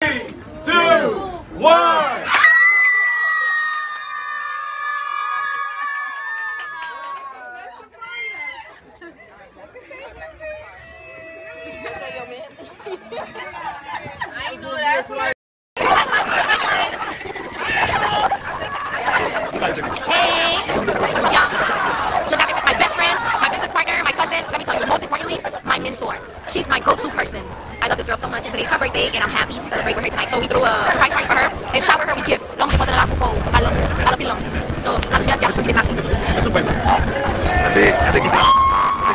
3, 2, 1. I know that's right. My best friend, my business partner, my cousin, let me tell you, most importantly, my mentor. She's my go-to person. I love this girl so much, and today's her birthday, and I'm happy to celebrate with her tonight. So we threw a surprise party for her and showered her with gifts. Long live Mother Love. I love you long. So, gracias, she did nothing. Surprise. Así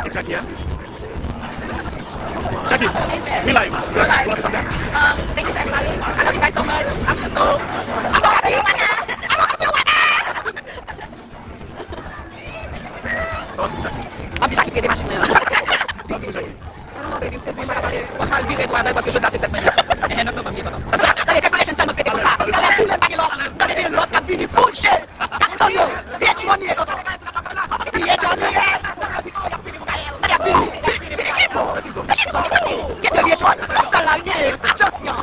que aquí, Jackie, we live. Thank you to everybody. I love you guys so much. I'm so happy. I'm just happy de machin là. Non, baby, c'est ça, on va le vivre toi parce que je t'assiste cette manière. Et notre famille papa. Allez, c'est pas les chaînes ça me fait comme ça. Allez, tout le bague là. Ça devient l'autre qui vient du bullshit. So yo, viens tu on y est. Viens tu on y est. Get the bitch on. Salarié. Attention.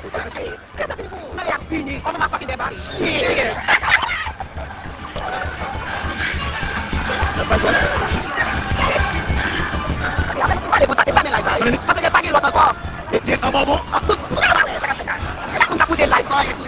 Allez, fini. On va fucking débarquer. Shit. Você tá me live, mas eu paguei outra copa. Tá bom. Não tá podendo live só isso.